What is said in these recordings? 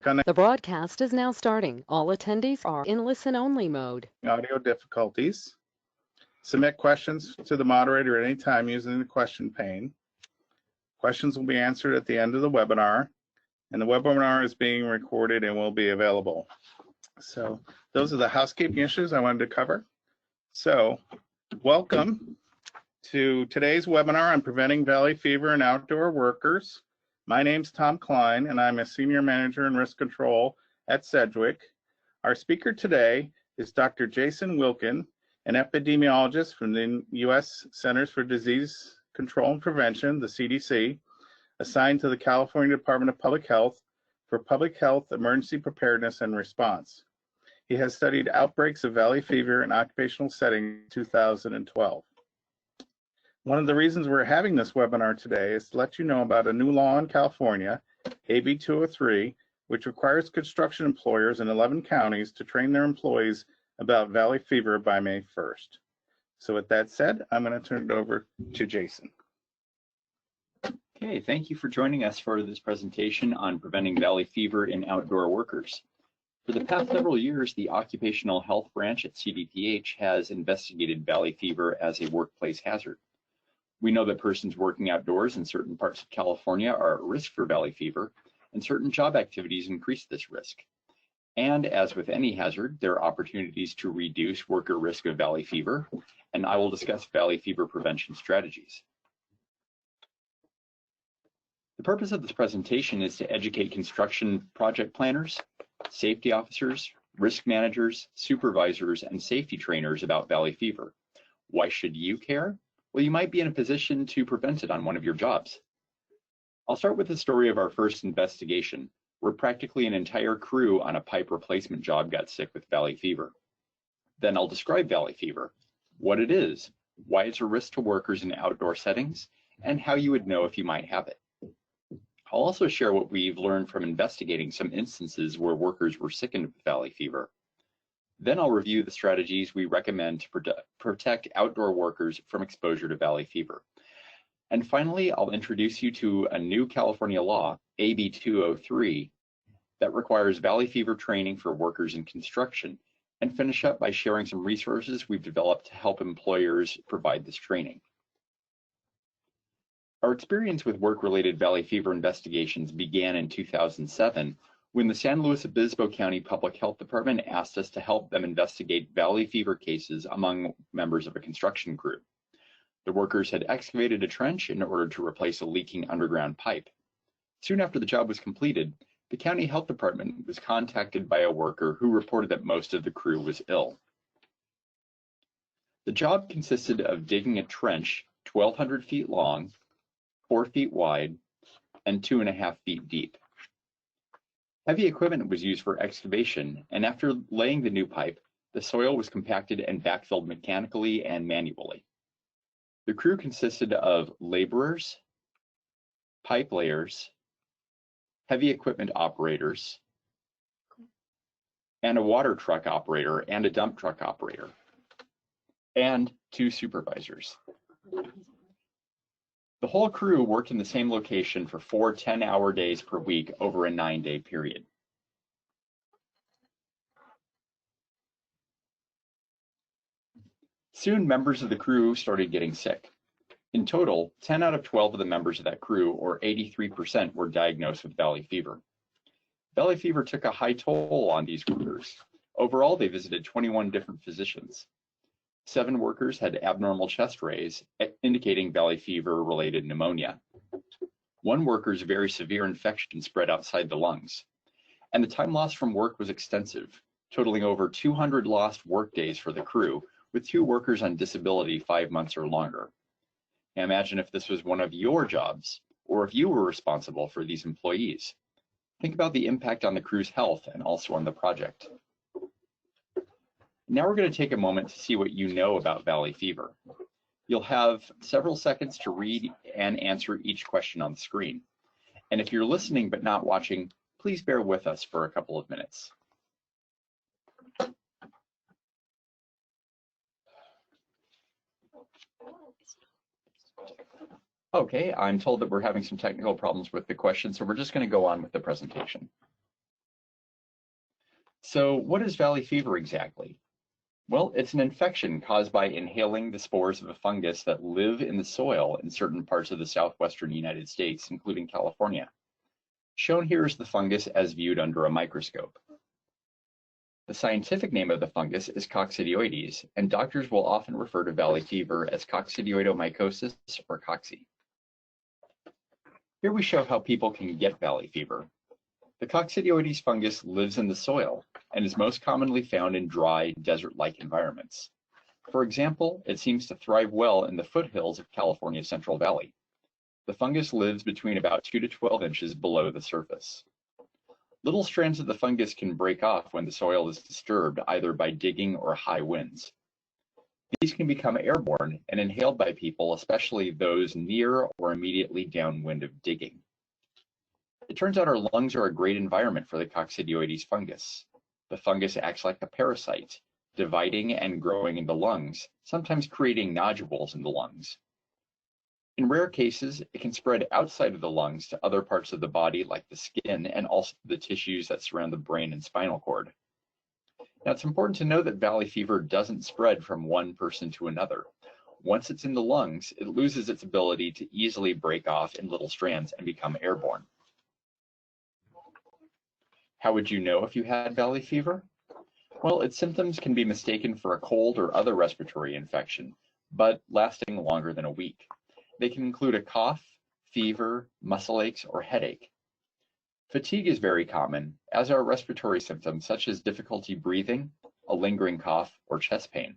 The broadcast is now starting. All attendees are in listen-only mode. Audio difficulties. Submit questions to the moderator at any time using the question pane. Questions will be answered at the end of the webinar, and the webinar is being recorded and will be available. So those are the housekeeping issues I wanted to cover. So welcome to today's webinar on preventing valley fever in outdoor workers. My name's Tom Klein, and I'm a Senior Manager in Risk Control at Sedgwick. Our speaker today is Dr. Jason Wilkin, an epidemiologist from the U.S. Centers for Disease Control and Prevention, the CDC, assigned to the California Department of Public Health for public health emergency preparedness and response. He has studied outbreaks of valley fever in occupational settings in 2012. One of the reasons we're having this webinar today is to let you know about a new law in California, AB 203, which requires construction employers in 11 counties to train their employees about valley fever by May 1st. So with that said, I'm going to turn it over to Jason. Okay, thank you for joining us for this presentation on preventing valley fever in outdoor workers. For the past several years, the Occupational Health Branch at CDPH has investigated valley fever as a workplace hazard. We know that persons working outdoors in certain parts of California are at risk for valley fever, and certain job activities increase this risk. And as with any hazard, there are opportunities to reduce worker risk of valley fever, and I will discuss valley fever prevention strategies. The purpose of this presentation is to educate construction project planners, safety officers, risk managers, supervisors, and safety trainers about valley fever. Why should you care? Well, you might be in a position to prevent it on one of your jobs. I'll start with the story of our first investigation, where practically an entire crew on a pipe replacement job got sick with valley fever. Then I'll describe valley fever, what it is, why it's a risk to workers in outdoor settings, and how you would know if you might have it. I'll also share what we've learned from investigating some instances where workers were sickened with valley fever. Then I'll review the strategies we recommend to protect outdoor workers from exposure to valley fever. And finally, I'll introduce you to a new California law, AB 203, that requires valley fever training for workers in construction, and finish up by sharing some resources we've developed to help employers provide this training. Our experience with work-related valley fever investigations began in 2007 when the San Luis Obispo County Public Health Department asked us to help them investigate valley fever cases among members of a construction crew. The workers had excavated a trench in order to replace a leaking underground pipe. Soon after the job was completed, the county health department was contacted by a worker who reported that most of the crew was ill. The job consisted of digging a trench 1,200 feet long, 4 feet wide, and 2.5 feet deep. Heavy equipment was used for excavation, and after laying the new pipe, the soil was compacted and backfilled mechanically and manually. The crew consisted of laborers, pipe layers, heavy equipment operators, and a water truck operator and a dump truck operator, and 2 supervisors. The whole crew worked in the same location for 4 10-hour days per week over a 9-day period. Soon, members of the crew started getting sick. In total, 10 out of 12 of the members of that crew, or 83%, were diagnosed with valley fever. Valley fever took a high toll on these workers. Overall, they visited 21 different physicians. 7 workers had abnormal chest rays, indicating valley fever-related pneumonia. 1 worker's very severe infection spread outside the lungs. And the time lost from work was extensive, totaling over 200 lost work days for the crew, with 2 workers on disability 5 months or longer. Now imagine if this was one of your jobs, or if you were responsible for these employees. Think about the impact on the crew's health and also on the project. Now we're going to take a moment to see what you know about valley fever. You'll have several seconds to read and answer each question on the screen. And if you're listening but not watching, please bear with us for a couple of minutes. Okay, I'm told that we're having some technical problems with the question, so we're just going to go on with the presentation. So what is valley fever exactly? Well, it's an infection caused by inhaling the spores of a fungus that live in the soil in certain parts of the southwestern United States, including California. Shown here is the fungus as viewed under a microscope. The scientific name of the fungus is coccidioides, and doctors will often refer to valley fever as coccidioidomycosis or cocci. Here we show how people can get valley fever. The coccidioides fungus lives in the soil and is most commonly found in dry, desert-like environments. For example, it seems to thrive well in the foothills of California's Central Valley. The fungus lives between about 2 to 12 inches below the surface. Little strands of the fungus can break off when the soil is disturbed either by digging or high winds. These can become airborne and inhaled by people, especially those near or immediately downwind of digging. It turns out our lungs are a great environment for the coccidioides fungus. The fungus acts like a parasite, dividing and growing in the lungs, sometimes creating nodules in the lungs. In rare cases, it can spread outside of the lungs to other parts of the body like the skin and also the tissues that surround the brain and spinal cord. Now, it's important to know that valley fever doesn't spread from one person to another. Once it's in the lungs, it loses its ability to easily break off in little strands and become airborne. How would you know if you had valley fever? Well, its symptoms can be mistaken for a cold or other respiratory infection, but lasting longer than a week. They can include a cough, fever, muscle aches, or headache. Fatigue is very common, as are respiratory symptoms such as difficulty breathing, a lingering cough, or chest pain.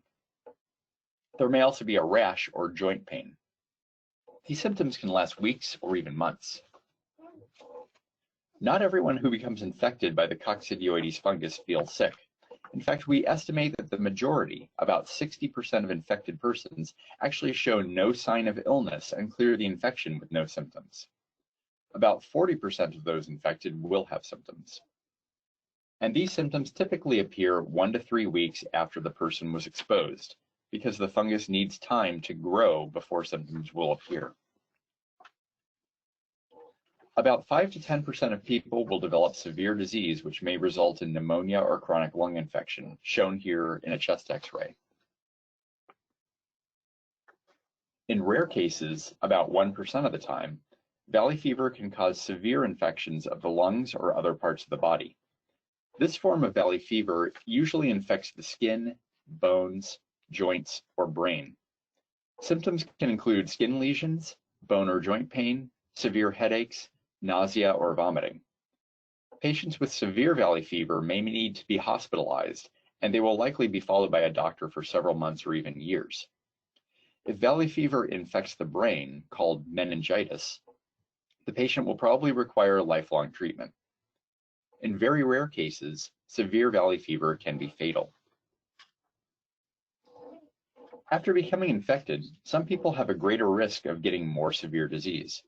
There may also be a rash or joint pain. These symptoms can last weeks or even months. Not everyone who becomes infected by the coccidioides fungus feels sick. In fact, we estimate that the majority, about 60% of infected persons, actually show no sign of illness and clear the infection with no symptoms. About 40% of those infected will have symptoms. And these symptoms typically appear 1 to 3 weeks after the person was exposed, because the fungus needs time to grow before symptoms will appear. About 5 to 10% of people will develop severe disease, which may result in pneumonia or chronic lung infection, shown here in a chest X-ray. In rare cases, about 1% of the time, valley fever can cause severe infections of the lungs or other parts of the body. This form of valley fever usually infects the skin, bones, joints, or brain. Symptoms can include skin lesions, bone or joint pain, severe headaches, nausea, or vomiting. Patients with severe valley fever may need to be hospitalized, and they will likely be followed by a doctor for several months or even years. If valley fever infects the brain, called meningitis, the patient will probably require lifelong treatment. In very rare cases, severe valley fever can be fatal. After becoming infected, some people have a greater risk of getting more severe disease.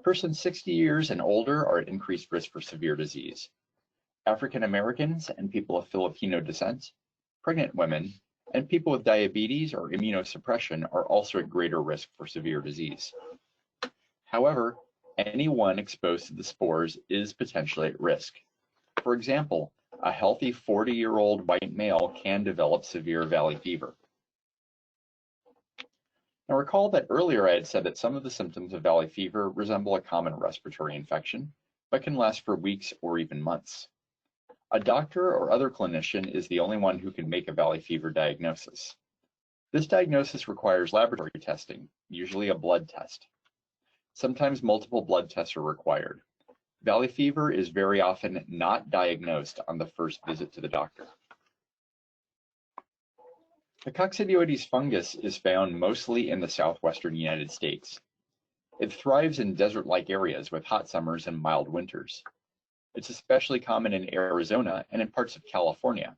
Persons 60 years and older are at increased risk for severe disease. African Americans and people of Filipino descent, pregnant women, and people with diabetes or immunosuppression are also at greater risk for severe disease. However, anyone exposed to the spores is potentially at risk. For example, a healthy 40-year-old white male can develop severe valley fever. Now recall that earlier I had said that some of the symptoms of valley fever resemble a common respiratory infection, but can last for weeks or even months. A doctor or other clinician is the only one who can make a valley fever diagnosis. This diagnosis requires laboratory testing, usually a blood test. Sometimes multiple blood tests are required. Valley fever is very often not diagnosed on the first visit to the doctor. The coccidioides fungus is found mostly in the southwestern United States. It thrives in desert-like areas with hot summers and mild winters. It's especially common in Arizona and in parts of California.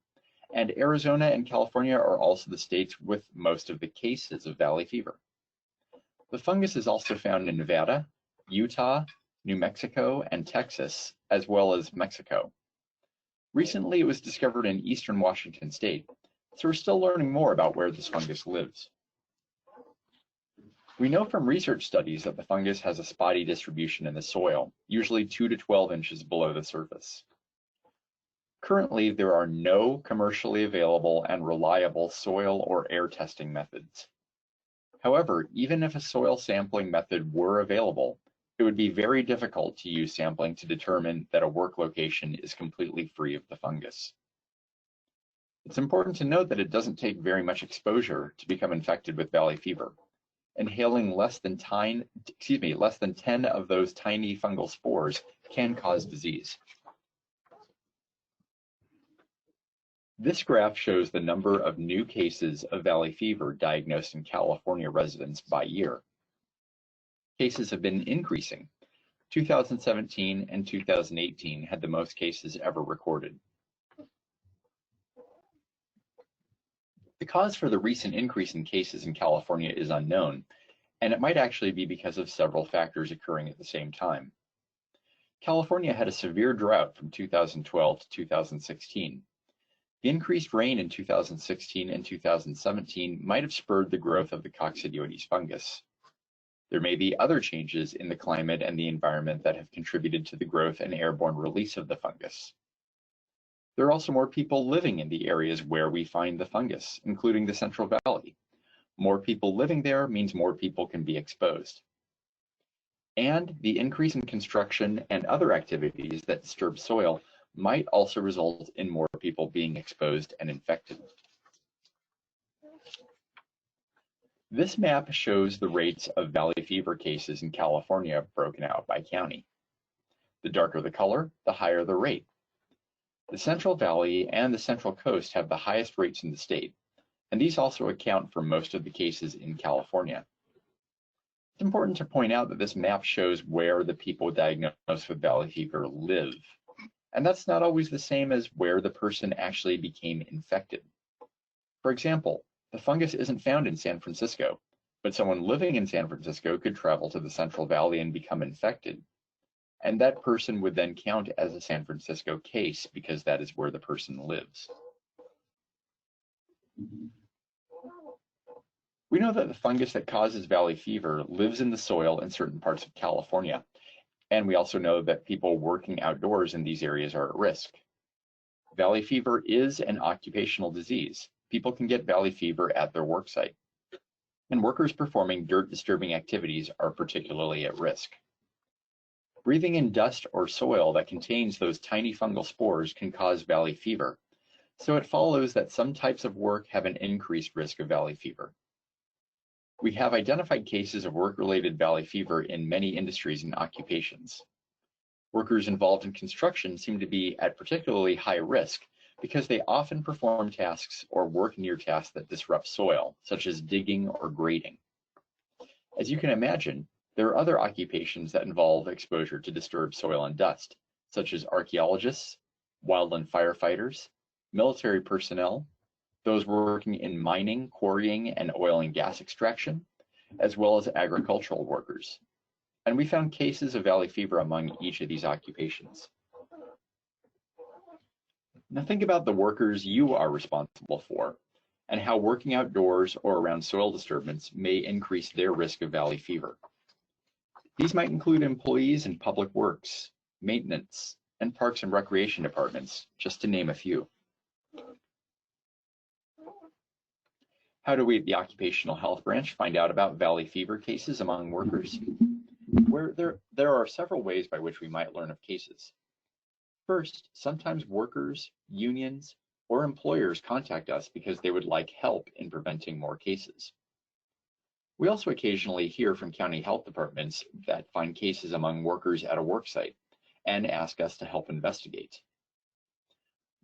And Arizona and California are also the states with most of the cases of valley fever. The fungus is also found in Nevada, Utah, New Mexico, and Texas, as well as Mexico. Recently, it was discovered in eastern Washington state. So we're still learning more about where this fungus lives. We know from research studies that the fungus has a spotty distribution in the soil, usually 2 to 12 inches below the surface. Currently, there are no commercially available and reliable soil or air testing methods. However, even if a soil sampling method were available, it would be very difficult to use sampling to determine that a work location is completely free of the fungus. It's important to note that it doesn't take very much exposure to become infected with valley fever. Inhaling less than 10 of those tiny fungal spores can cause disease. This graph shows the number of new cases of valley fever diagnosed in California residents by year. Cases have been increasing. 2017 and 2018 had the most cases ever recorded. The cause for the recent increase in cases in California is unknown, and it might actually be because of several factors occurring at the same time. California had a severe drought from 2012 to 2016. The increased rain in 2016 and 2017 might have spurred the growth of the coccidioides fungus. There may be other changes in the climate and the environment that have contributed to the growth and airborne release of the fungus. There are also more people living in the areas where we find the fungus, including the Central Valley. More people living there means more people can be exposed. And the increase in construction and other activities that disturb soil might also result in more people being exposed and infected. This map shows the rates of valley fever cases in California broken out by county. The darker the color, the higher the rate. The Central Valley and the Central Coast have the highest rates in the state, and these also account for most of the cases in California. It's important to point out that this map shows where the people diagnosed with valley fever live, and that's not always the same as where the person actually became infected. For example, the fungus isn't found in San Francisco, but someone living in San Francisco could travel to the Central Valley and become infected. And that person would then count as a San Francisco case because that is where the person lives. We know that the fungus that causes valley fever lives in the soil in certain parts of California, and we also know that people working outdoors in these areas are at risk. Valley fever is an occupational disease. People can get valley fever at their work site, and workers performing dirt-disturbing activities are particularly at risk. Breathing in dust or soil that contains those tiny fungal spores can cause valley fever, so it follows that some types of work have an increased risk of valley fever. We have identified cases of work-related valley fever in many industries and occupations. Workers involved in construction seem to be at particularly high risk because they often perform tasks or work near tasks that disrupt soil, such as digging or grading. As you can imagine, there are other occupations that involve exposure to disturbed soil and dust, such as archaeologists, wildland firefighters, military personnel, those working in mining, quarrying, and oil and gas extraction, as well as agricultural workers. And we found cases of valley fever among each of these occupations. Now think about the workers you are responsible for and how working outdoors or around soil disturbance may increase their risk of valley fever. These might include employees in public works, maintenance, and parks and recreation departments, just to name a few. How do we at the Occupational Health Branch find out about valley fever cases among workers? There are several ways by which we might learn of cases. First, sometimes workers, unions, or employers contact us because they would like help in preventing more cases. We also occasionally hear from county health departments that find cases among workers at a work site and ask us to help investigate.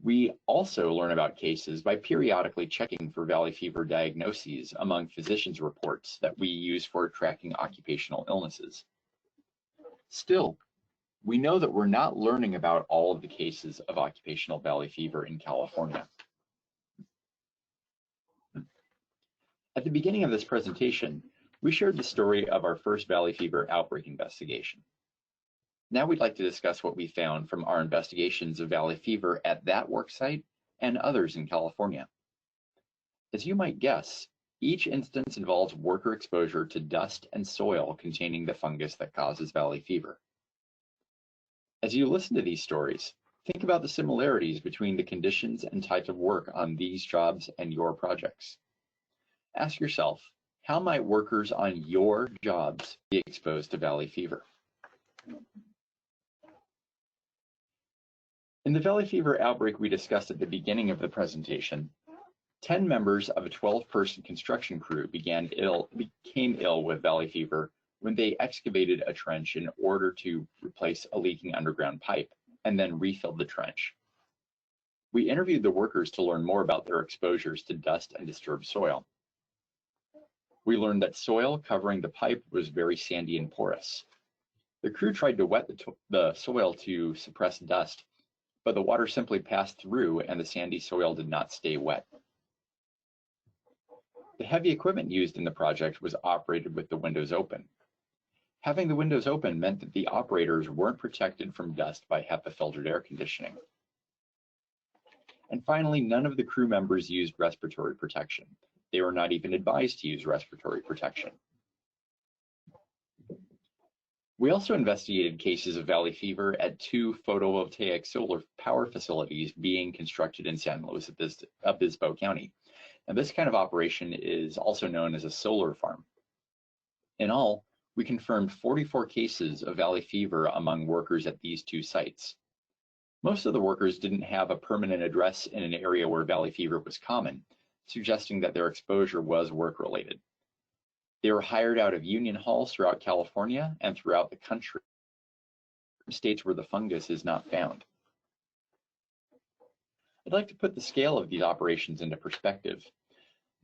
We also learn about cases by periodically checking for valley fever diagnoses among physicians' reports that we use for tracking occupational illnesses. Still, we know that we're not learning about all of the cases of occupational valley fever in California. At the beginning of this presentation, we shared the story of our first valley fever outbreak investigation. Now we'd like to discuss what we found from our investigations of valley fever at that work site and others in California. As you might guess, each instance involves worker exposure to dust and soil containing the fungus that causes valley fever. As you listen to these stories, Think about the similarities between the conditions and types of work on these jobs and your projects. Ask yourself, how might workers on your jobs be exposed to valley fever? In the valley fever outbreak we discussed at the beginning of the presentation, 10 members of a 12-person construction crew became ill with valley fever when they excavated a trench in order to replace a leaking underground pipe and then refilled the trench. We interviewed the workers to learn more about their exposures to dust and disturbed soil. We learned that soil covering the pipe was very sandy and porous. The crew tried to wet the soil to suppress dust, but the water simply passed through and the sandy soil did not stay wet. The heavy equipment used in the project was operated with the windows open. Having the windows open meant that the operators weren't protected from dust by HEPA filtered air conditioning. And finally, none of the crew members used respiratory protection. They were not even advised to use respiratory protection. We also investigated cases of valley fever at 2 photovoltaic solar power facilities being constructed in San Luis Obispo County. And this kind of operation is also known as a solar farm. In all, we confirmed 44 cases of valley fever among workers at these 2 sites. Most of the workers didn't have a permanent address in an area where valley fever was common, suggesting that their exposure was work-related. They were hired out of union halls throughout California and throughout the country, states where the fungus is not found. I'd like to put the scale of these operations into perspective.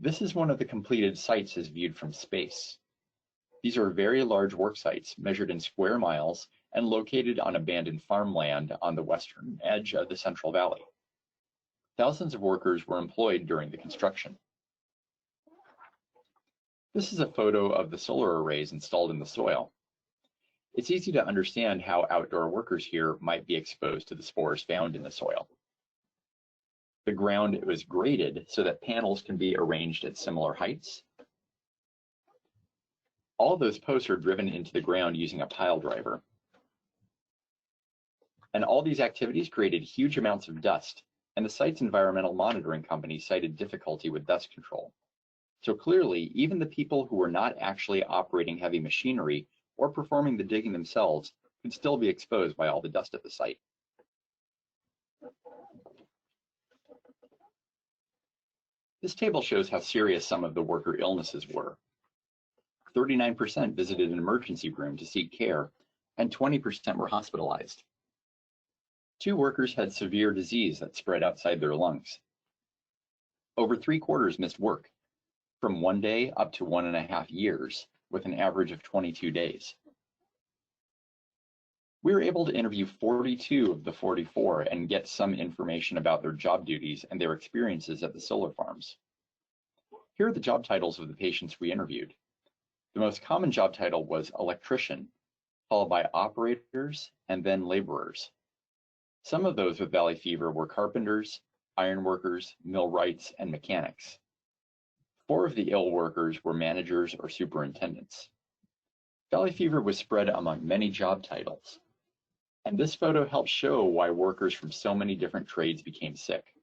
This is one of the completed sites as viewed from space. These are very large work sites measured in square miles and located on abandoned farmland on the western edge of the Central Valley. Thousands of workers were employed during the construction. This is a photo of the solar arrays installed in the soil. It's easy to understand how outdoor workers here might be exposed to the spores found in the soil. The ground was graded so that panels can be arranged at similar heights. All of those posts are driven into the ground using a pile driver. And all these activities created huge amounts of dust, and the site's environmental monitoring company cited difficulty with dust control. So clearly, even the people who were not actually operating heavy machinery or performing the digging themselves could still be exposed by all the dust at the site. This table shows how serious some of the worker illnesses were. 39% visited an emergency room to seek care, and 20% were hospitalized. 2 workers had severe disease that spread outside their lungs. Over 3/4 missed work, from 1 day up to 1.5 years, with an average of 22 days. We were able to interview 42 of the 44 and get some information about their job duties and their experiences at the solar farms. Here are the job titles of the patients we interviewed. The most common job title was electrician, followed by operators and then laborers. Some of those with valley fever were carpenters, iron workers, millwrights, and mechanics. 4 of the ill workers were managers or superintendents. Valley fever was spread among many job titles, and this photo helps show why workers from so many different trades became sick.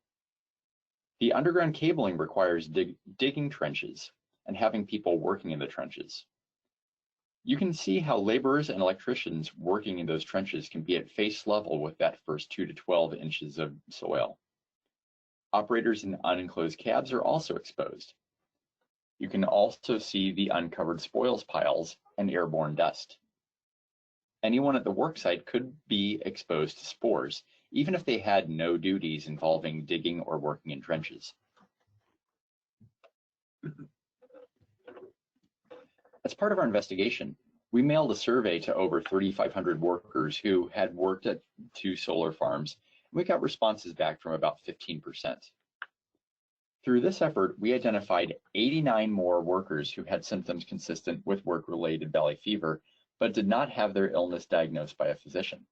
The underground cabling requires digging trenches and having people working in the trenches. You can see how laborers and electricians working in those trenches can be at face level with that first 2 to 12 inches of soil. Operators in unenclosed cabs are also exposed. You can also see the uncovered spoils piles and airborne dust. Anyone at the worksite could be exposed to spores, even if they had no duties involving digging or working in trenches. As part of our investigation, we mailed a survey to over 3,500 workers who had worked at 2 solar farms, and we got responses back from about 15%. Through this effort, we identified 89 more workers who had symptoms consistent with work-related valley fever, but did not have their illness diagnosed by a physician.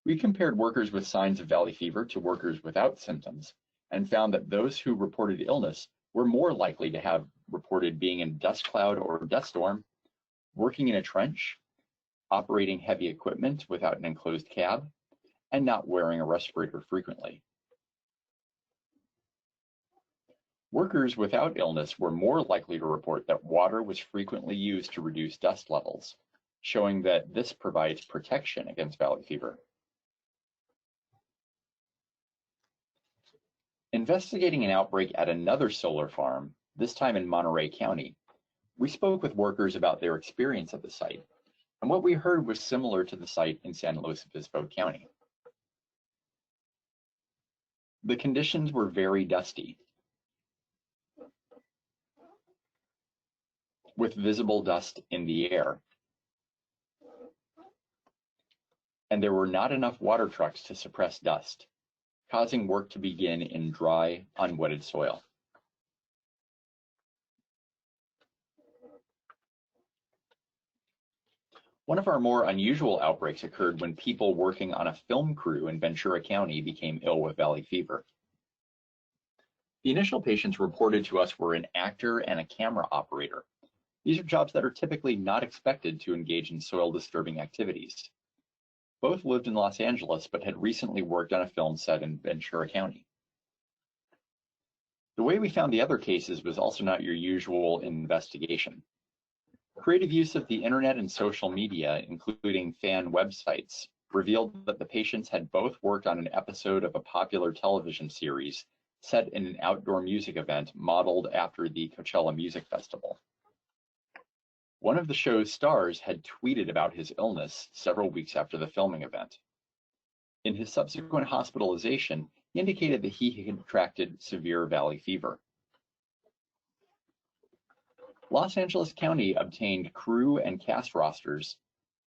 We compared workers with signs of valley fever to workers without symptoms, and found that those who reported illness were more likely to have reported being in a dust cloud or dust storm, working in a trench, operating heavy equipment without an enclosed cab, and not wearing a respirator frequently. Workers without illness were more likely to report that water was frequently used to reduce dust levels, showing that this provides protection against valley fever. Investigating an outbreak at another solar farm, this time in Monterey County, we spoke with workers about their experience at the site, and what we heard was similar to the site in San Luis Obispo County. The conditions were very dusty, with visible dust in the air. And there were not enough water trucks to suppress dust, causing work to begin in dry, unwetted soil. One of our more unusual outbreaks occurred when people working on a film crew in Ventura County became ill with valley fever. The initial patients reported to us were an actor and a camera operator. These are jobs that are typically not expected to engage in soil-disturbing activities. Both lived in Los Angeles, but had recently worked on a film set in Ventura County. The way we found the other cases was also not your usual investigation. Creative use of the internet and social media, including fan websites, revealed that the patients had both worked on an episode of a popular television series set in an outdoor music event modeled after the Coachella Music Festival. One of the show's stars had tweeted about his illness several weeks after the filming event. In his subsequent hospitalization, he indicated that he had contracted severe valley fever. Los Angeles County obtained crew and cast rosters,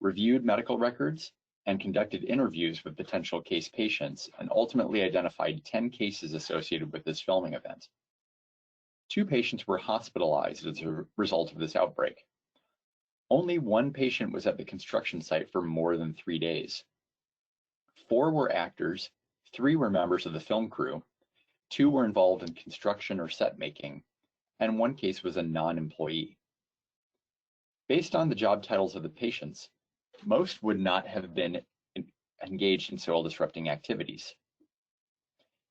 reviewed medical records, and conducted interviews with potential case patients, and ultimately identified 10 cases associated with this filming event. 2 patients were hospitalized as a result of this outbreak. Only 1 patient was at the construction site for more than 3 days. 4 were actors, 3 were members of the film crew, 2 were involved in construction or set making, and 1 case was a non-employee. Based on the job titles of the patients, most would not have been engaged in soil-disrupting activities.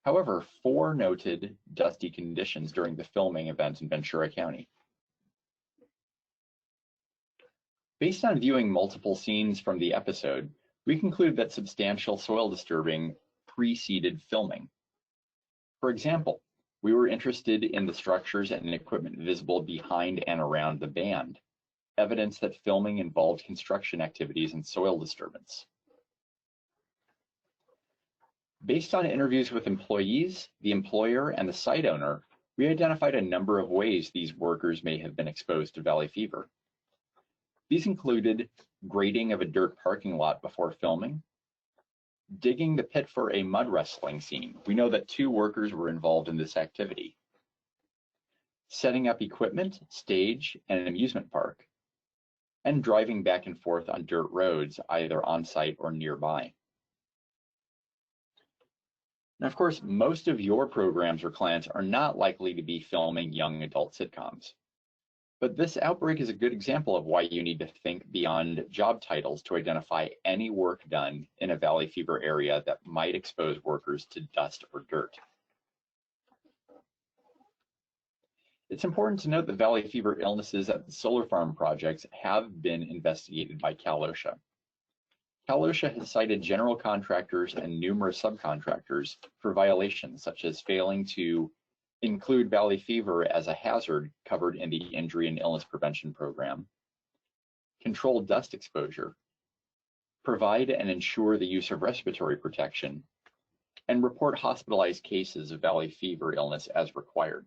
However, 4 noted dusty conditions during the filming event in Ventura County. Based on viewing multiple scenes from the episode, we concluded that substantial soil disturbing preceded filming. For example, we were interested in the structures and equipment visible behind and around the band, evidence that filming involved construction activities and soil disturbance. Based on interviews with employees, the employer, and the site owner, we identified a number of ways these workers may have been exposed to valley fever. These included grading of a dirt parking lot before filming, digging the pit for a mud wrestling scene. We know that 2 workers were involved in this activity. Setting up equipment, stage, and an amusement park, and driving back and forth on dirt roads, either on site or nearby. Now, of course, most of your programs or clients are not likely to be filming young adult sitcoms. But this outbreak is a good example of why you need to think beyond job titles to identify any work done in a valley fever area that might expose workers to dust or dirt. It's important to note that valley fever illnesses at the solar farm projects have been investigated by Cal OSHA. Cal OSHA has cited general contractors and numerous subcontractors for violations such as failing to include valley fever as a hazard covered in the Injury and Illness Prevention Program, control dust exposure, provide and ensure the use of respiratory protection, and report hospitalized cases of valley fever illness as required.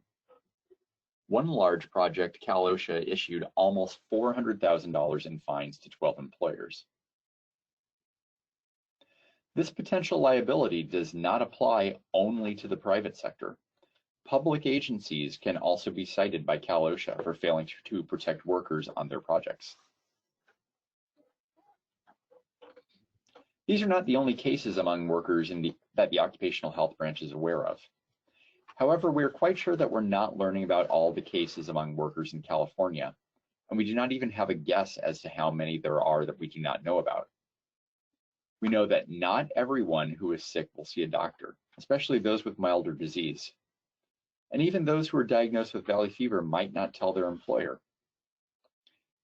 One large project, Cal OSHA issued almost $400,000 in fines to 12 employers. This potential liability does not apply only to the private sector. Public agencies can also be cited by Cal OSHA for failing to protect workers on their projects. These are not the only cases among workers that the occupational health branch is aware of. However, we are quite sure that we're not learning about all the cases among workers in California, and we do not even have a guess as to how many there are that we do not know about. We know that not everyone who is sick will see a doctor, especially those with milder disease. And even those who are diagnosed with valley fever might not tell their employer.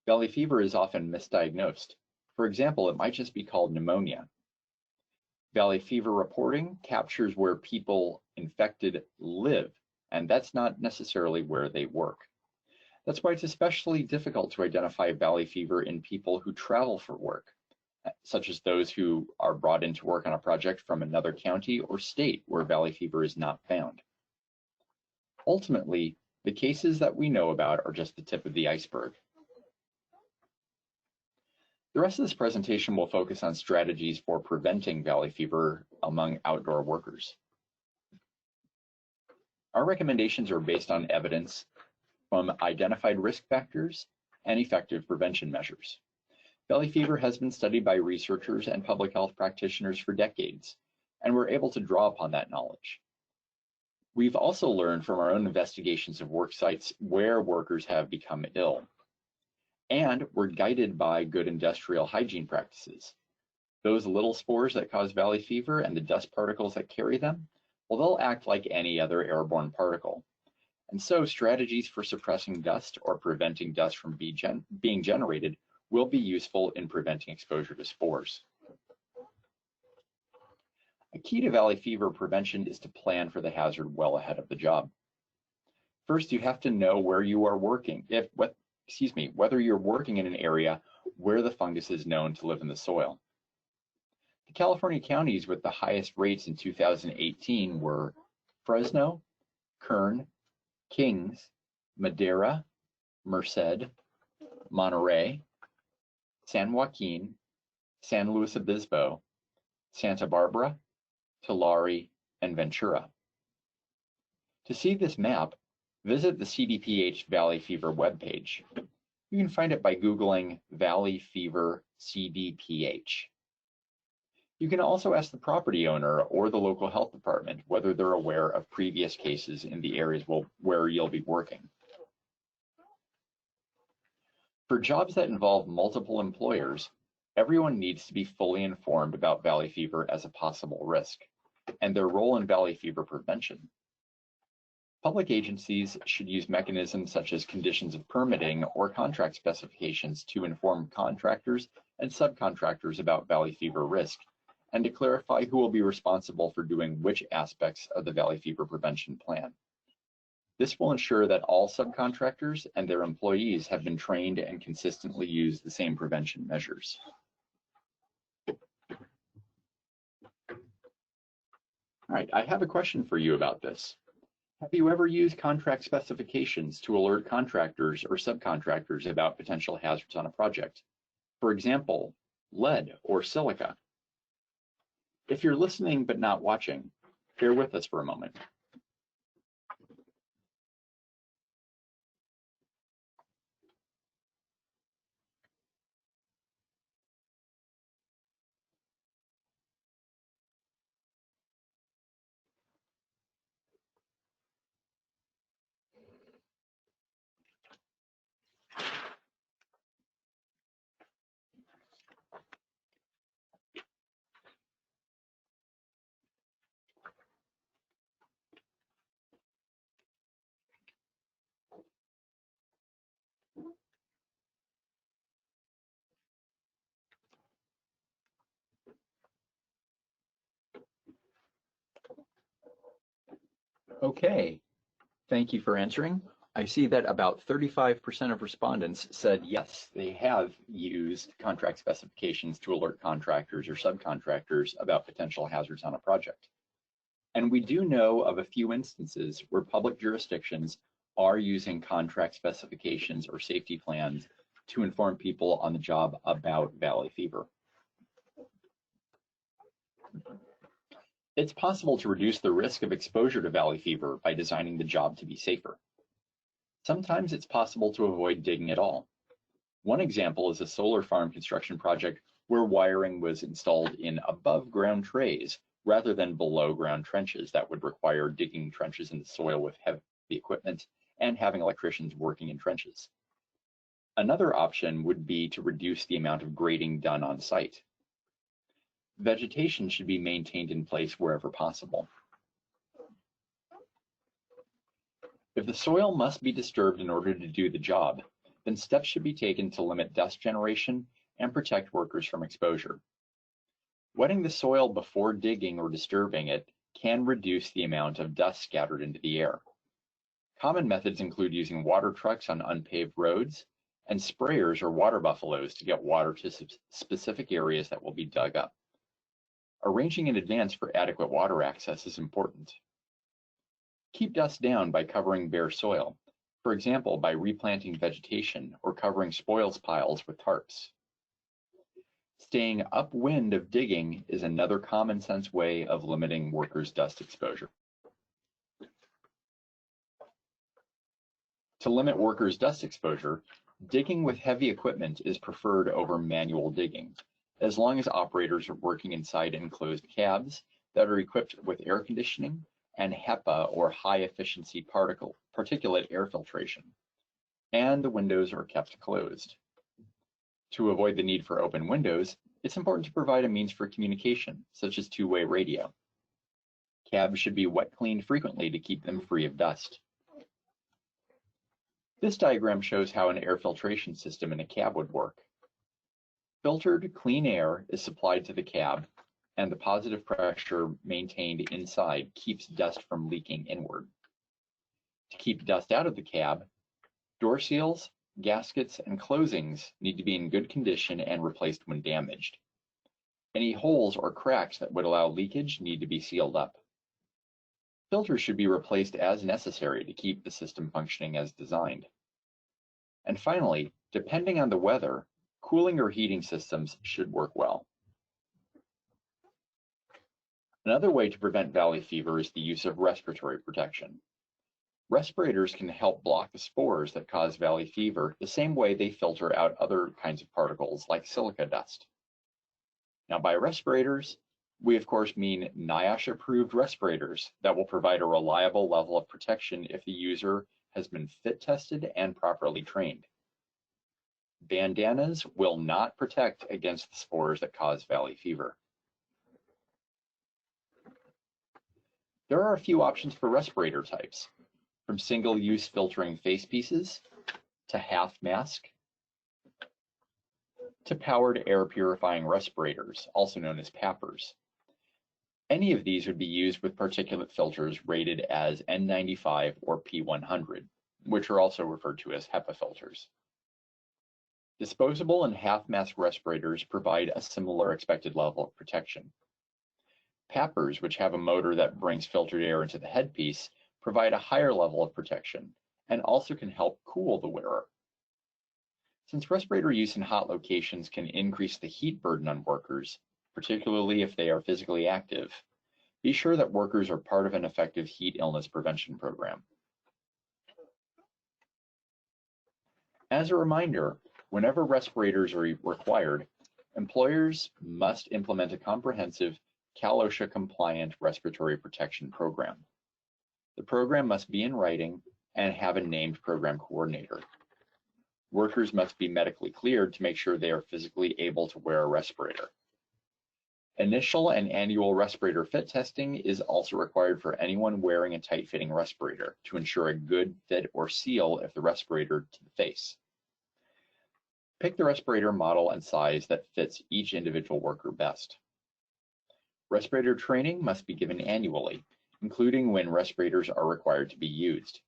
Valley fever is often misdiagnosed. For example, it might just be called pneumonia. Valley fever reporting captures where people infected live, and that's not necessarily where they work. That's why it's especially difficult to identify valley fever in people who travel for work, such as those who are brought in to work on a project from another county or state where valley fever is not found. Ultimately, the cases that we know about are just the tip of the iceberg. The rest of this presentation will focus on strategies for preventing valley fever among outdoor workers. Our recommendations are based on evidence from identified risk factors and effective prevention measures. Valley fever has been studied by researchers and public health practitioners for decades, and we're able to draw upon that knowledge. We've also learned from our own investigations of work sites where workers have become ill. And we're guided by good industrial hygiene practices. Those little spores that cause valley fever and the dust particles that carry them, well, they'll act like any other airborne particle. And so strategies for suppressing dust or preventing dust from being generated will be useful in preventing exposure to spores. A key to valley fever prevention is to plan for the hazard well ahead of the job. First, you have to know where you are working, whether you're working in an area where the fungus is known to live in the soil. The California counties with the highest rates in 2018 were Fresno, Kern, Kings, Madera, Merced, Monterey, San Joaquin, San Luis Obispo, Santa Barbara, Tulare, and Ventura. To see this map, visit the CDPH Valley Fever webpage. You can find it by Googling Valley Fever CDPH. You can also ask the property owner or the local health department whether they're aware of previous cases in the areas where you'll be working. For jobs that involve multiple employers, everyone needs to be fully informed about valley fever as a possible risk and their role in valley fever prevention. Public agencies should use mechanisms such as conditions of permitting or contract specifications to inform contractors and subcontractors about valley fever risk and to clarify who will be responsible for doing which aspects of the valley fever prevention plan. This will ensure that all subcontractors and their employees have been trained and consistently use the same prevention measures. All right, I have a question for you about this. Have you ever used contract specifications to alert contractors or subcontractors about potential hazards on a project? For example, lead or silica. If you're listening but not watching, bear with us for a moment. Okay, thank you for answering. I see that about 35% of respondents said yes, they have used contract specifications to alert contractors or subcontractors about potential hazards on a project. And we do know of a few instances where public jurisdictions are using contract specifications or safety plans to inform people on the job about valley fever. It's possible to reduce the risk of exposure to valley fever by designing the job to be safer. Sometimes it's possible to avoid digging at all. One example is a solar farm construction project where wiring was installed in above ground trays rather than below ground trenches that would require digging trenches in the soil with heavy equipment and having electricians working in trenches. Another option would be to reduce the amount of grading done on site. Vegetation should be maintained in place wherever possible. If the soil must be disturbed in order to do the job, then steps should be taken to limit dust generation and protect workers from exposure. Wetting the soil before digging or disturbing it can reduce the amount of dust scattered into the air. Common methods include using water trucks on unpaved roads and sprayers or water buffaloes to get water to specific areas that will be dug up. Arranging in advance for adequate water access is important. Keep dust down by covering bare soil, for example, by replanting vegetation or covering spoils piles with tarps. Staying upwind of digging is another common sense way of limiting workers' dust exposure. To limit workers' dust exposure, digging with heavy equipment is preferred over manual digging, as long as operators are working inside enclosed cabs that are equipped with air conditioning and HEPA or high-efficiency particulate air filtration, and the windows are kept closed. To avoid the need for open windows, it's important to provide a means for communication, such as two-way radio. Cabs should be wet cleaned frequently to keep them free of dust. This diagram shows how an air filtration system in a cab would work. Filtered, clean air is supplied to the cab, and the positive pressure maintained inside keeps dust from leaking inward. To keep dust out of the cab, door seals, gaskets, and closings need to be in good condition and replaced when damaged. Any holes or cracks that would allow leakage need to be sealed up. Filters should be replaced as necessary to keep the system functioning as designed. And finally, depending on the weather, cooling or heating systems should work well. Another way to prevent valley fever is the use of respiratory protection. Respirators can help block the spores that cause valley fever the same way they filter out other kinds of particles like silica dust. Now, by respirators, we of course mean NIOSH-approved respirators that will provide a reliable level of protection if the user has been fit tested and properly trained. Bandanas will not protect against the spores that cause valley fever. There are a few options for respirator types, from single-use filtering face pieces, to half mask, to powered air purifying respirators, also known as PAPRs. Any of these would be used with particulate filters rated as N95 or P100, which are also referred to as HEPA filters. Disposable and half mask respirators provide a similar expected level of protection. PAPRs, which have a motor that brings filtered air into the headpiece, provide a higher level of protection and also can help cool the wearer. Since respirator use in hot locations can increase the heat burden on workers, particularly if they are physically active, be sure that workers are part of an effective heat illness prevention program. As a reminder, whenever respirators are required, employers must implement a comprehensive Cal OSHA-compliant respiratory protection program. The program must be in writing and have a named program coordinator. Workers must be medically cleared to make sure they are physically able to wear a respirator. Initial and annual respirator fit testing is also required for anyone wearing a tight-fitting respirator to ensure a good fit or seal of the respirator to the face. Pick the respirator model and size that fits each individual worker best. Respirator training must be given annually, including when respirators are required to be used.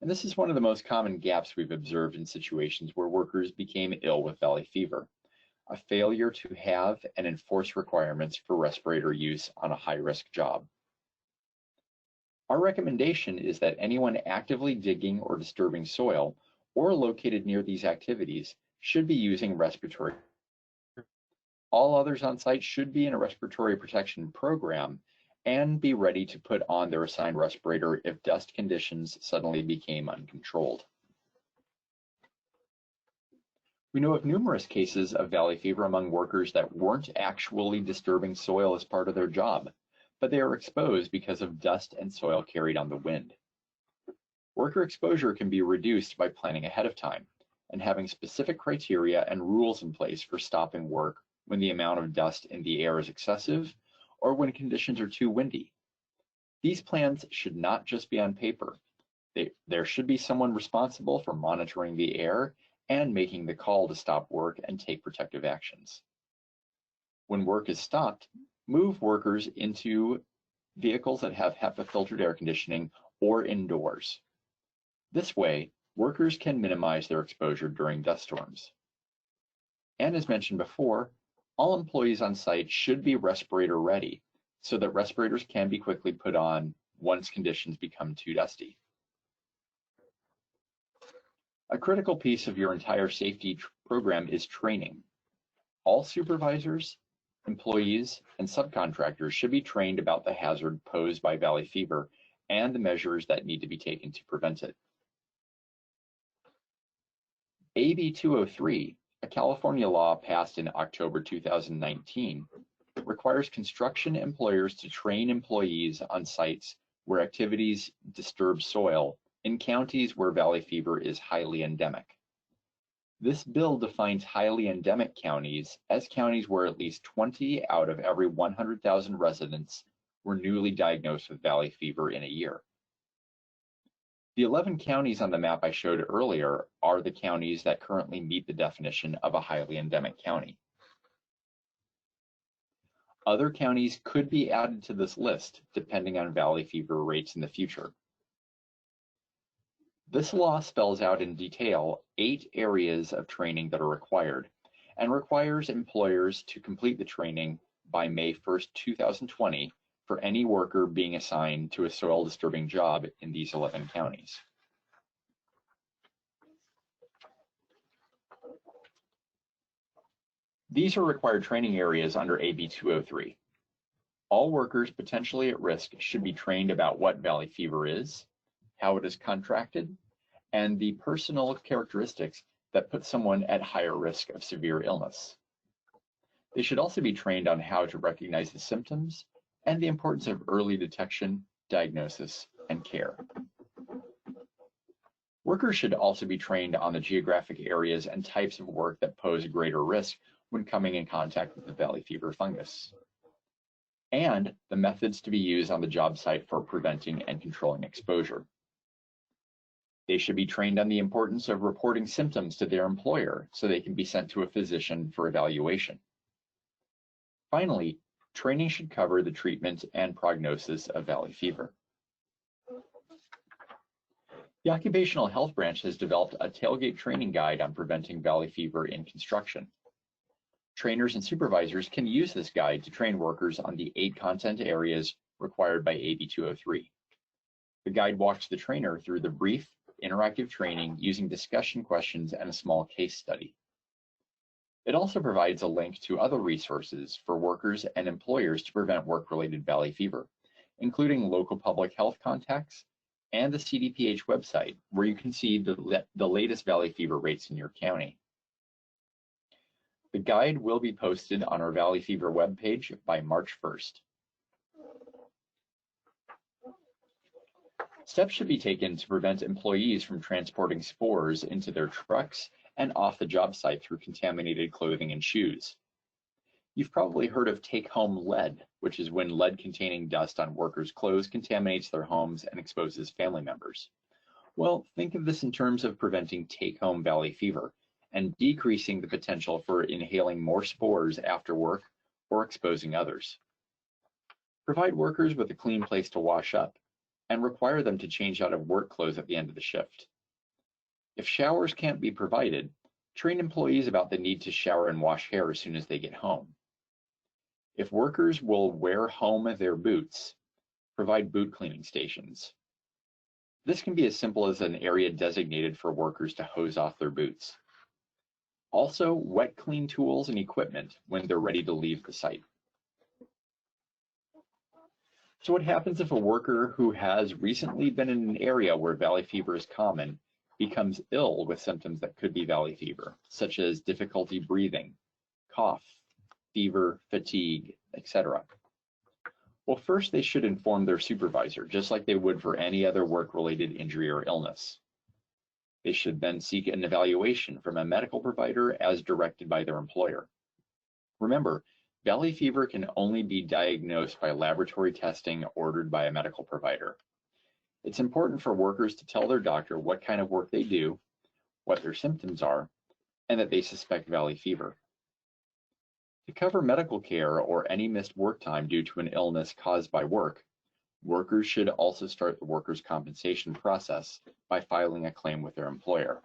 And this is one of the most common gaps we've observed in situations where workers became ill with valley fever, a failure to have and enforce requirements for respirator use on a high-risk job. Our recommendation is that anyone actively digging or disturbing soil or located near these activities should be using respiratory. All others on site should be in a respiratory protection program and be ready to put on their assigned respirator if dust conditions suddenly became uncontrolled. We know of numerous cases of valley fever among workers that weren't actually disturbing soil as part of their job, but they are exposed because of dust and soil carried on the wind. Worker exposure can be reduced by planning ahead of time and having specific criteria and rules in place for stopping work when the amount of dust in the air is excessive, or when conditions are too windy. These plans should not just be on paper. There should be someone responsible for monitoring the air and making the call to stop work and take protective actions. When work is stopped, move workers into vehicles that have HEPA filtered air conditioning or indoors. This way, workers can minimize their exposure during dust storms. And as mentioned before, all employees on site should be respirator ready so that respirators can be quickly put on once conditions become too dusty. A critical piece of your entire safety program is training. All supervisors, employees, and subcontractors should be trained about the hazard posed by valley fever and the measures that need to be taken to prevent it. AB 203, a California law passed in October 2019, requires construction employers to train employees on sites where activities disturb soil in counties where valley fever is highly endemic. This bill defines highly endemic counties as counties where at least 20 out of every 100,000 residents were newly diagnosed with valley fever in a year. The 11 counties on the map I showed earlier are the counties that currently meet the definition of a highly endemic county. Other counties could be added to this list depending on valley fever rates in the future. This law spells out in detail 8 areas of training that are required and requires employers to complete the training by May 1st, 2020 for any worker being assigned to a soil disturbing job in these 11 counties. These are required training areas under AB 203. All workers potentially at risk should be trained about what valley fever is, how it is contracted, and the personal characteristics that put someone at higher risk of severe illness. They should also be trained on how to recognize the symptoms and the importance of early detection, diagnosis, and care. Workers should also be trained on the geographic areas and types of work that pose a greater risk when coming in contact with the valley fever fungus, and the methods to be used on the job site for preventing and controlling exposure. They should be trained on the importance of reporting symptoms to their employer so they can be sent to a physician for evaluation. Finally, training should cover the treatment and prognosis of valley fever. The Occupational Health Branch has developed a tailgate training guide on preventing valley fever in construction. Trainers and supervisors can use this guide to train workers on the 8 content areas required by AB 203. The guide walks the trainer through the brief, interactive training using discussion questions and a small case study. It also provides a link to other resources for workers and employers to prevent work-related valley fever, including local public health contacts and the CDPH website, where you can see the latest valley fever rates in your county. The guide will be posted on our valley fever webpage by March 1st. Steps should be taken to prevent employees from transporting spores into their trucks and off the job site through contaminated clothing and shoes. You've probably heard of take-home lead, which is when lead-containing dust on workers' clothes contaminates their homes and exposes family members. Well, think of this in terms of preventing take-home valley fever and decreasing the potential for inhaling more spores after work or exposing others. Provide workers with a clean place to wash up and require them to change out of work clothes at the end of the shift. If showers can't be provided, train employees about the need to shower and wash hair as soon as they get home. If workers will wear home their boots, provide boot cleaning stations. This can be as simple as an area designated for workers to hose off their boots. Also, wet clean tools and equipment when they're ready to leave the site. So what happens if a worker who has recently been in an area where valley fever is common becomes ill with symptoms that could be valley fever, such as difficulty breathing, cough, fever, fatigue, etc.? Well, first they should inform their supervisor, just like they would for any other work-related injury or illness. They should then seek an evaluation from a medical provider as directed by their employer. Remember, valley fever can only be diagnosed by laboratory testing ordered by a medical provider. It's important for workers to tell their doctor what kind of work they do, what their symptoms are, and that they suspect valley fever. To cover medical care or any missed work time due to an illness caused by work, workers should also start the workers' compensation process by filing a claim with their employer.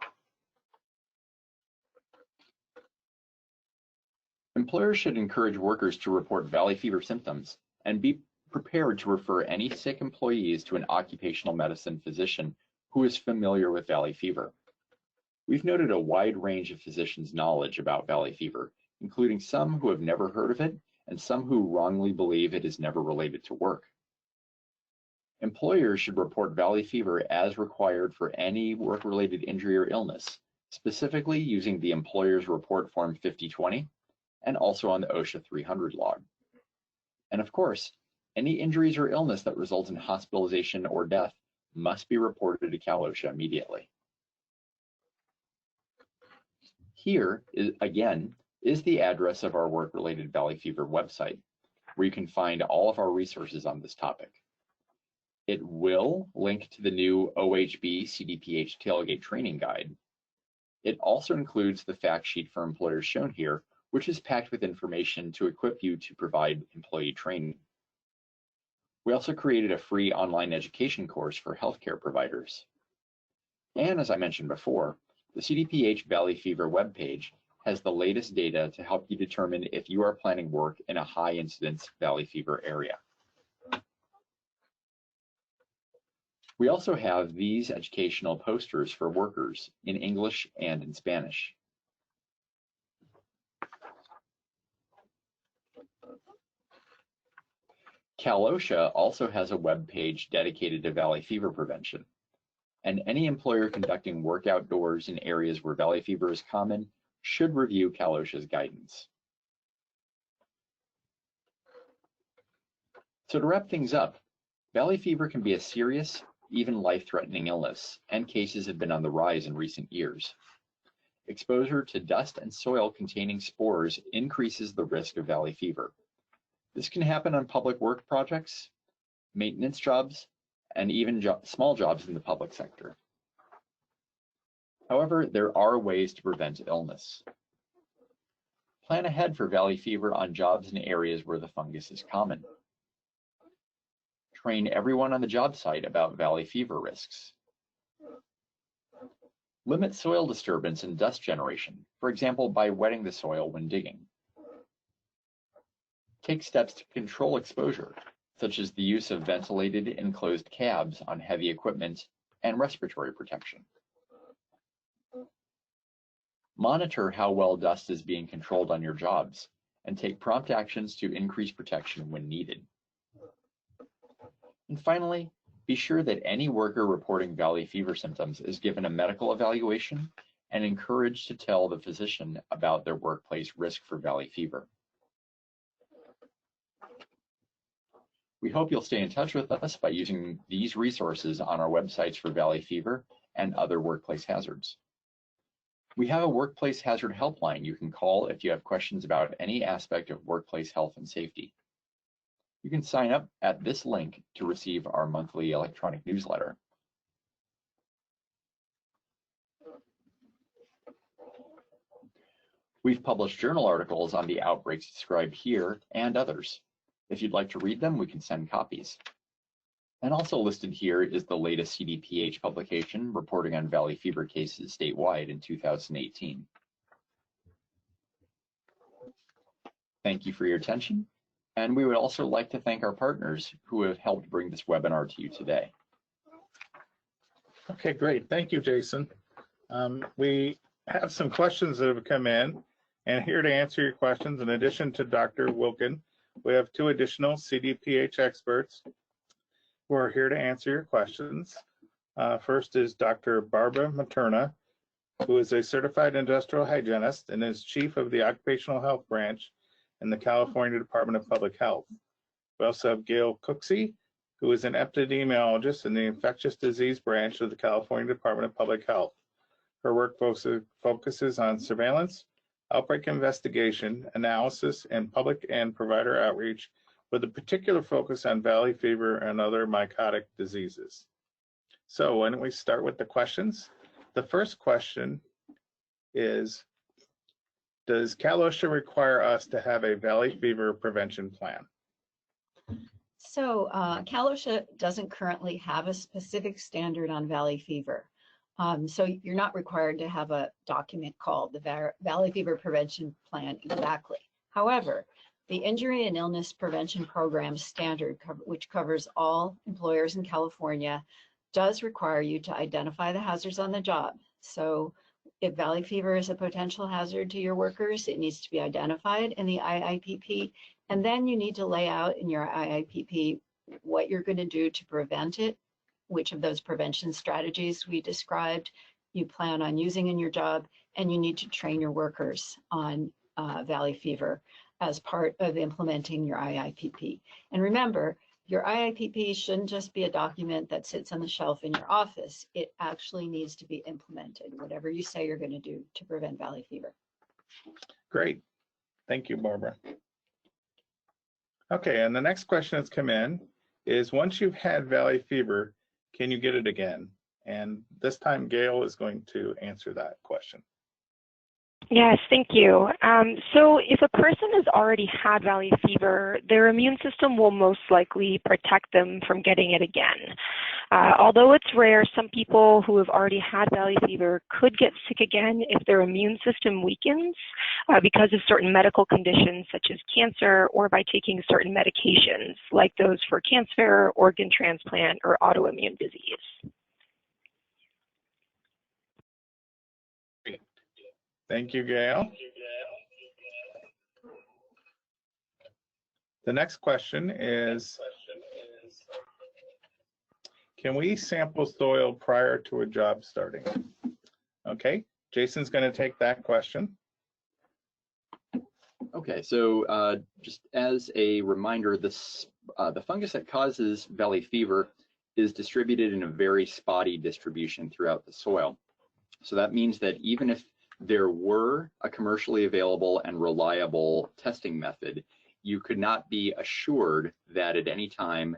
Employers should encourage workers to report valley fever symptoms and be prepared to refer any sick employees to an occupational medicine physician who is familiar with valley fever. We've noted a wide range of physicians' knowledge about valley fever, including some who have never heard of it and some who wrongly believe it is never related to work. Employers should report valley fever as required for any work-related injury or illness, specifically using the Employer's Report Form 5020 and also on the OSHA 300 log. And of course, any injuries or illness that result in hospitalization or death must be reported to Cal OSHA immediately. Here, again, is the address of our work-related valley fever website, where you can find all of our resources on this topic. It will link to the new OHB CDPH Tailgate Training Guide. It also includes the fact sheet for employers shown here, which is packed with information to equip you to provide employee training. We also created a free online education course for healthcare providers. And as I mentioned before, the CDPH Valley Fever webpage has the latest data to help you determine if you are planning work in a high incidence valley fever area. We also have these educational posters for workers in English and in Spanish. Cal OSHA also has a web page dedicated to valley fever prevention, and any employer conducting work outdoors in areas where valley fever is common should review Cal OSHA's guidance. So to wrap things up, valley fever can be a serious, even life-threatening illness, and cases have been on the rise in recent years. Exposure to dust and soil containing spores increases the risk of valley fever. This can happen on public work projects, maintenance jobs, and even small jobs in the public sector. However, there are ways to prevent illness. Plan ahead for valley fever on jobs in areas where the fungus is common. Train everyone on the job site about valley fever risks. Limit soil disturbance and dust generation, for example, by wetting the soil when digging. Take steps to control exposure, such as the use of ventilated enclosed cabs on heavy equipment and respiratory protection. Monitor how well dust is being controlled on your jobs and take prompt actions to increase protection when needed. And finally, be sure that any worker reporting valley fever symptoms is given a medical evaluation and encouraged to tell the physician about their workplace risk for valley fever. We hope you'll stay in touch with us by using these resources on our websites for valley fever and other workplace hazards. We have a workplace hazard helpline you can call if you have questions about any aspect of workplace health and safety. You can sign up at this link to receive our monthly electronic newsletter. We've published journal articles on the outbreaks described here and others. If you'd like to read them, we can send copies. And also listed here is the latest CDPH publication reporting on valley fever cases statewide in 2018. Thank you for your attention. And we would also like to thank our partners who have helped bring this webinar to you today. Okay, great. Thank you, Jason. We have some questions that have come in, and here to answer your questions, in addition to Dr. Wilkin, we have two additional CDPH experts who are here to answer your questions. First is Dr. Barbara Materna, who is a certified industrial hygienist and is chief of the occupational health branch in the California Department of Public Health. We also have Gail Cooksey, who is an epidemiologist in the infectious disease branch of the California Department of Public Health. Her work focuses on surveillance, outbreak investigation, analysis, and public and provider outreach with a particular focus on valley fever and other mycotic diseases. So why don't we start with the questions? The first question is, does Cal OSHA require us to have a valley fever prevention plan? So Cal OSHA doesn't currently have a specific standard on valley fever. So you're not required to have a document called the Valley Fever Prevention Plan exactly. However, the Injury and Illness Prevention Program standard, which covers all employers in California, does require you to identify the hazards on the job. So if valley fever is a potential hazard to your workers, it needs to be identified in the IIPP, and then you need to lay out in your IIPP what you're going to do to prevent it, which of those prevention strategies we described you plan on using in your job, and you need to train your workers on valley fever as part of implementing your IIPP. And remember, your IIPP shouldn't just be a document that sits on the shelf in your office. It actually needs to be implemented, whatever you say you're going to do to prevent valley fever. Great. Thank you, Barbara. Okay, and the next question that's come in is, once you've had valley fever, can you get it again? And this time Gail is going to answer that question. Yes, thank you. So if a person has already had valley fever, their immune system will most likely protect them from getting it again. Although it's rare, some people who have already had valley fever could get sick again if their immune system weakens because of certain medical conditions such as cancer, or by taking certain medications like those for cancer, organ transplant, or autoimmune disease. Thank you, Gail. The next question is, can we sample soil prior to a job starting? Okay, Jason's going to take that question. Okay, so just as a reminder, the fungus that causes valley fever is distributed in a very spotty distribution throughout the soil. So that means that even if there were a commercially available and reliable testing method, you could not be assured that at any time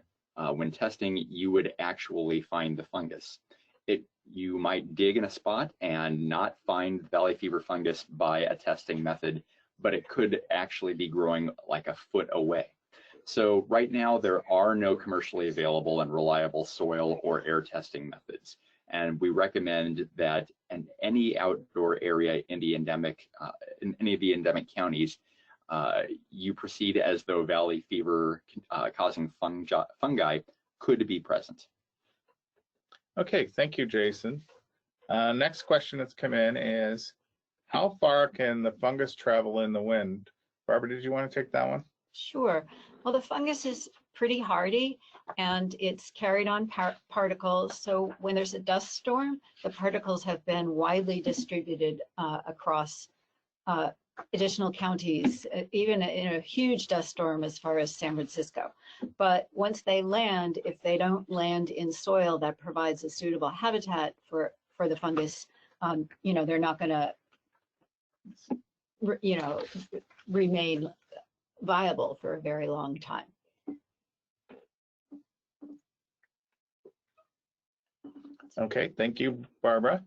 when testing you would actually find the fungus. You might dig in a spot and not find valley fever fungus by a testing method, but it could actually be growing like a foot away. So right now there are no commercially available and reliable soil or air testing methods. And we recommend that in any outdoor area in the endemic, in any of the endemic counties, you proceed as though valley fever causing fungi could be present. Okay, thank you, Jason. Next question that's come in is, how far can the fungus travel in the wind? Barbara, did you want to take that one? Sure. Well, the fungus is pretty hardy and it's carried on particles. So when there's a dust storm, the particles have been widely distributed across additional counties, even in a huge dust storm as far as San Francisco. But once they land, if they don't land in soil that provides a suitable habitat for the fungus, they're not going to, remain viable for a very long time. Okay, thank you, Barbara.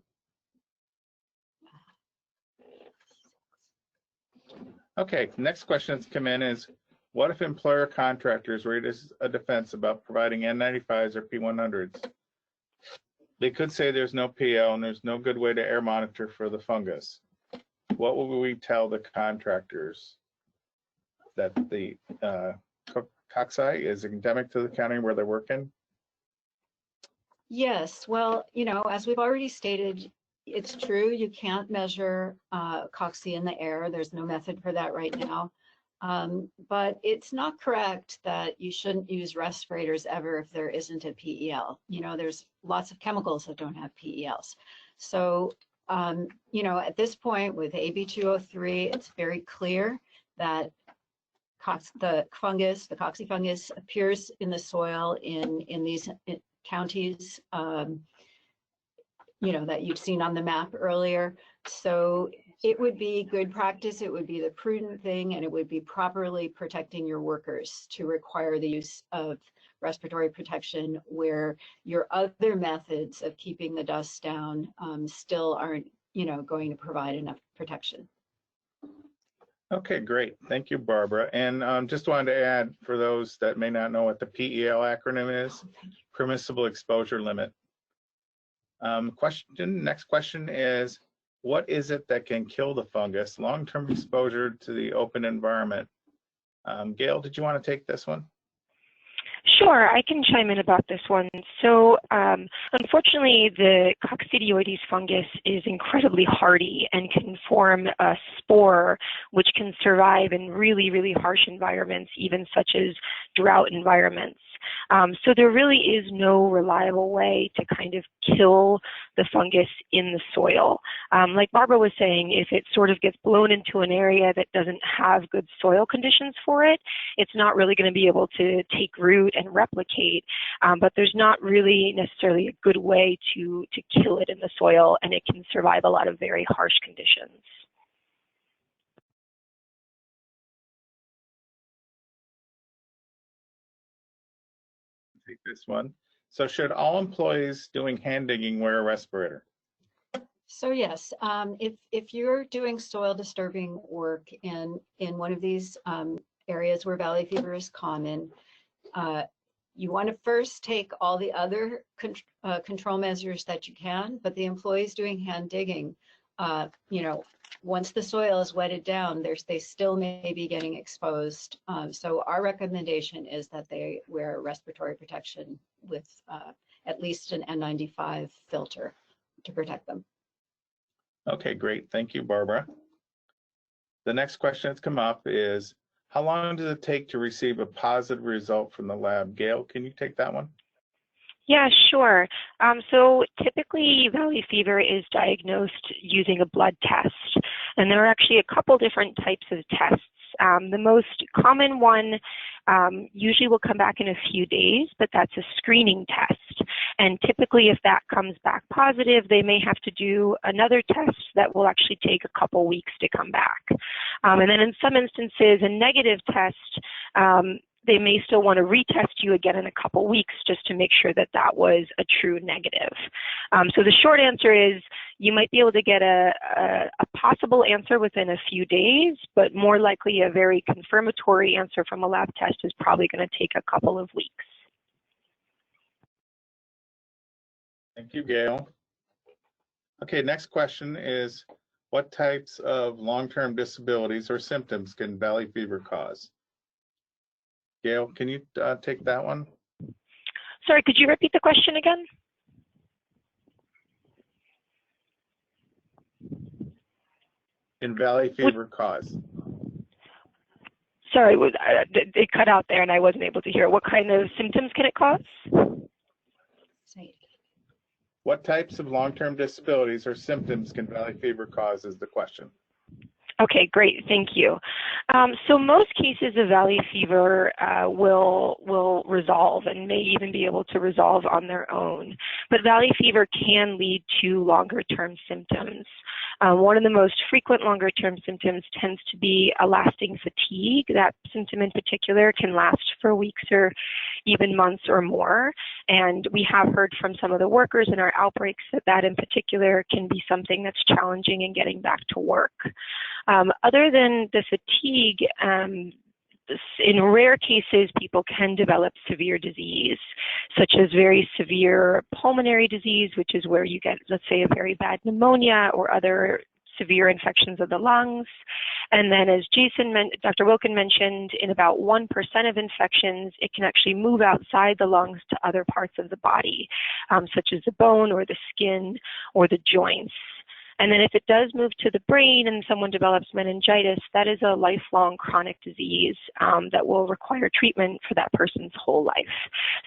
Okay, next question that's come in is, what if employer contractors raise a defense about providing N95s or P100s? They could say there's no PL and there's no good way to air monitor for the fungus. What will we tell the contractors? That the cocci is endemic to the county where they're working? Yes, well, as we've already stated, it's true you can't measure cocci in the air. There's no method for that right now. But it's not correct that you shouldn't use respirators ever if there isn't a PEL. There's lots of chemicals that don't have PELs. So, at this point with AB 203, it's very clear that the cocci fungus appears in the soil in these counties, that you've seen on the map earlier. So It would be good practice, it would be the prudent thing, and it would be properly protecting your workers to require the use of respiratory protection where your other methods of keeping the dust down still aren't, going to provide enough protection. Okay, great. Thank you, Barbara. And just wanted to add, for those that may not know what the PEL acronym is, permissible exposure limit. Next question is, what is it that can kill the fungus? Long-term exposure to the open environment. Gail, did you want to take this one? Sure, I can chime in about this one. So unfortunately, the coccidioides fungus is incredibly hardy and can form a spore which can survive in really, really harsh environments, even such as drought environments. So there really is no reliable way to kind of kill the fungus in the soil. Like Barbara was saying, if it sort of gets blown into an area that doesn't have good soil conditions for it, it's not really going to be able to take root and replicate, but there's not really necessarily a good way to kill it in the soil, and it can survive a lot of very harsh conditions. Take this one. So should all employees doing hand digging wear a respirator? So yes, if you're doing soil disturbing work in one of these areas where valley fever is common, you want to first take all the other control measures that you can, but the employees doing hand digging, once the soil is wetted down, they still may be getting exposed. So our recommendation is that they wear respiratory protection with at least an N95 filter to protect them. Okay, great. Thank you, Barbara. The next question that's come up is, how long does it take to receive a positive result from the lab? Gail, can you take that one? Yeah, sure. So typically valley fever is diagnosed using a blood test, and there are actually a couple different types of tests. The most common one usually will come back in a few days, but that's a screening test. And typically if that comes back positive, they may have to do another test that will actually take a couple weeks to come back. And then in some instances, a negative test, they may still want to retest you again in a couple weeks just to make sure that that was a true negative. So the short answer is you might be able to get a possible answer within a few days, but more likely a very confirmatory answer from a lab test is probably going to take a couple of weeks. Thank you, Gail. Okay, next question is, what types of long-term disabilities or symptoms can valley fever cause? Gail, can you take that one? Sorry, could you repeat the question again? Can valley fever cause? Sorry, it cut out there and I wasn't able to hear. What kind of symptoms can it cause? What types of long-term disabilities or symptoms can valley fever cause is the question. Okay, great, thank you. So most cases of valley fever will resolve and may even be able to resolve on their own. But valley fever can lead to longer-term symptoms. One of the most frequent longer-term symptoms tends to be a lasting fatigue. That symptom in particular can last for weeks or even months or more. And we have heard from some of the workers in our outbreaks that in particular can be something that's challenging in getting back to work. Other than the fatigue, in rare cases, people can develop severe disease, such as very severe pulmonary disease, which is where you get, let's say, a very bad pneumonia or other severe infections of the lungs. And then as Dr. Wilkin mentioned, in about 1% of infections, it can actually move outside the lungs to other parts of the body, such as the bone or the skin or the joints. And then if it does move to the brain and someone develops meningitis, that is a lifelong chronic disease that will require treatment for that person's whole life.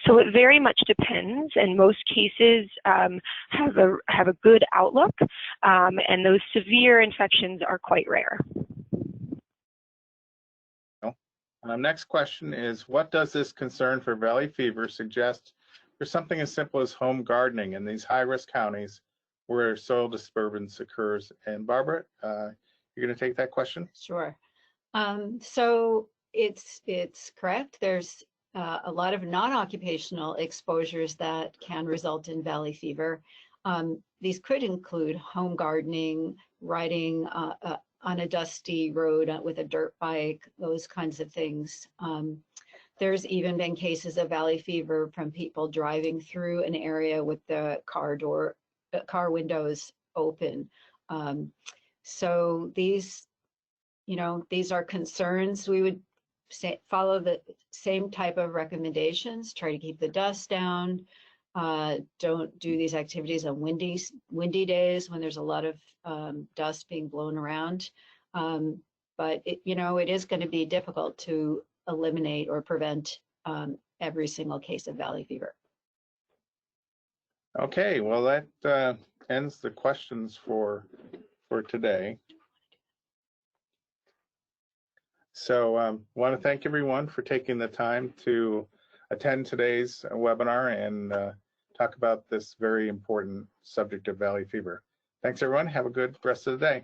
So it very much depends, and most cases have a good outlook, and those severe infections are quite rare. Next question is, what does this concern for valley fever suggest for something as simple as home gardening in these high-risk counties where soil disturbance occurs? And Barbara, you're going to take that question? Sure. So it's correct. There's a lot of non-occupational exposures that can result in valley fever. These could include home gardening, riding on a dusty road with a dirt bike, those kinds of things. There's even been cases of valley fever from people driving through an area with the car windows open. So these, these are concerns. We would follow the same type of recommendations, try to keep the dust down. Don't do these activities on windy days when there's a lot of dust being blown around. But it is going to be difficult to eliminate or prevent every single case of valley fever. Okay, well that ends the questions for today. So I want to thank everyone for taking the time to attend today's webinar and talk about this very important subject of valley fever. Thanks everyone. Have a good rest of the day.